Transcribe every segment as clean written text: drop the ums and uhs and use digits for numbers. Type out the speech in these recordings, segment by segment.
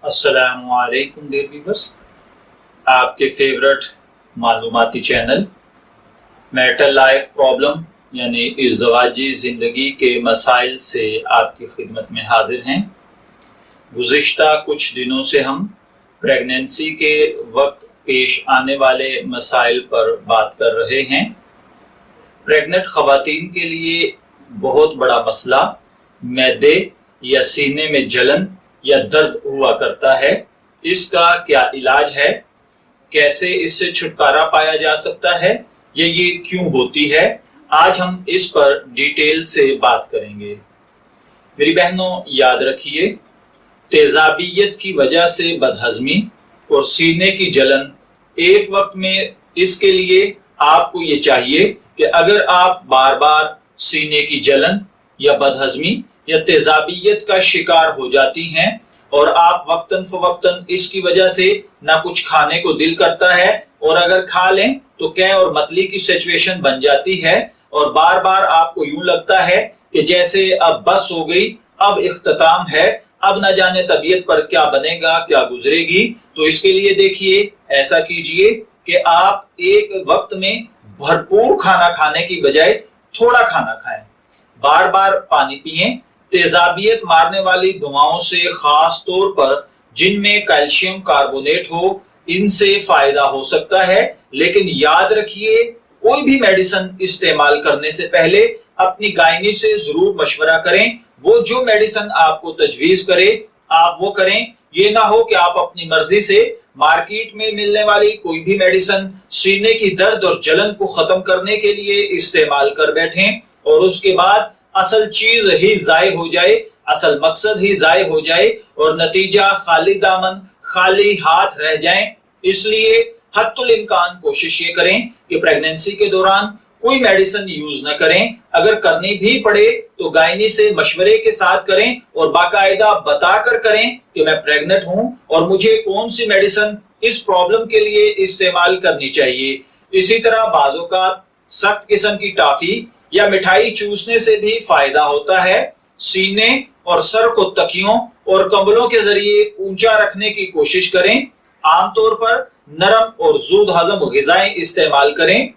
अस्सलामु अलैकुम dear viewers, आपके फेवरेट मालूमाती चैनल मैरिटल लाइफ प्रॉब्लम यानी इज़्दिवाजी ज़िंदगी के मसाइल से आपकी खिदमत में हाजिर हैं। गुज़िश्ता कुछ दिनों से हम प्रेगनेंसी के वक्त पेश आने वाले मसाइल पर बात कर रहे हैं। प्रेग्नेंट ख़वातीन के लिए बहुत बड़ा मसला मैदे या सीने में जलन या दर्द हुआ करता है। इसका क्या इलाज है, कैसे इससे छुटकारा पाया जा सकता है, ये क्यों होती है, आज हम इस पर डिटेल से बात करेंगे। मेरी बहनों, याद रखिए, तेजाबियत की वजह से बदहजमी और सीने की जलन एक वक्त में, इसके लिए आपको ये चाहिए कि अगर आप बार बार सीने की जलन या बदहजमी या तेजाबियत का शिकार हो जाती हैं और आप वक्तन फवक्तन इसकी वजह से ना कुछ खाने को दिल करता है और अगर खा लें तो कै और मतली की सिचुएशन बन जाती है और बार बार आपको यूं लगता है कि जैसे अब बस हो गई, अब इख्तिताम है, अब न जाने तबीयत पर क्या बनेगा, क्या गुजरेगी। तो इसके लिए देखिए, ऐसा कीजिए कि आप एक वक्त में भरपूर खाना खाने की बजाय थोड़ा खाना खाएं, बार बार पानी पिएं। तेजाबियत मारने वाली दवाओं से, खास तौर पर जिनमें कैल्शियम कार्बोनेट हो, इनसे फायदा हो सकता है। लेकिन याद रखिए, कोई भी मेडिसिन इस्तेमाल करने से पहले अपनी गायनी से जरूर मशवरा करें। वो जो मेडिसिन आपको तजवीज करे आप वो करें। ये ना हो कि आप अपनी मर्जी से मार्केट में मिलने वाली कोई भी मेडिसिन सीने की दर्द और जलन को खत्म करने के लिए इस्तेमाल कर बैठें और उसके बाद असल चीज ही जाये हो जाए, असल मकसद ही जाये हो जाए और नतीजा खाली दामन खाली हाथ रह जाएं। इसलिए हत्तुल इम्कान कोशिश ये करें कि प्रेगनेंसी के दौरान कोई मेडिसिन यूज न करें। अगर करनी भी पड़े तो गायनी से मशवरे के साथ करें और बाकायदा बताकर करें कि मैं प्रेग्नेंट हूं और मुझे कौन सी मेडिसिन इस प्रॉब्लम के लिए इस्तेमाल करनी चाहिए। इसी तरह बाज़ों का सख्त किस्म की टॉफी या मिठाई चूसने से भी फायदा होता है। सीने और सर को तकियों और कंबलों के जरिए ऊंचा रखने की कोशिश करें। आमतौर पर नरम और जूद हजम ग़िज़ाएं इस्तेमाल करें।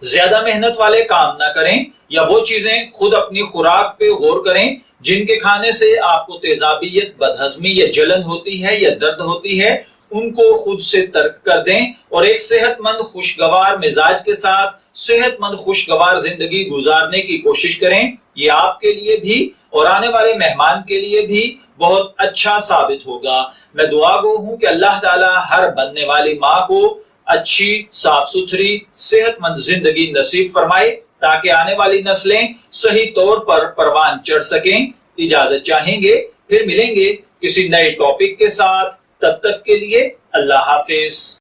ज्यादा मेहनत वाले काम ना करें या वो चीजें खुद अपनी खुराक पे गौर करें जिनके खाने से आपको तेजाबियत, बदहजमी या जलन होती है या दर्द होती है, उनको खुद से तर्क कर दें और एक सेहतमंद खुशगवार मिजाज के साथ सेहतमंद खुशगवार जिंदगी गुजारने की कोशिश करें। ये आपके लिए भी और आने वाले मेहमान के लिए भी बहुत अच्छा साबित होगा। मैं दुआ गो हूं कि अल्लाह ताला हर बनने वाली माँ को अच्छी, साफ सुथरी, सेहतमंद जिंदगी नसीब फरमाए ताकि आने वाली नस्लें सही तौर पर परवान चढ़ सकें। इजाजत चाहेंगे, फिर मिलेंगे किसी नए टॉपिक के साथ। तब तक के लिए अल्लाह हाफिज।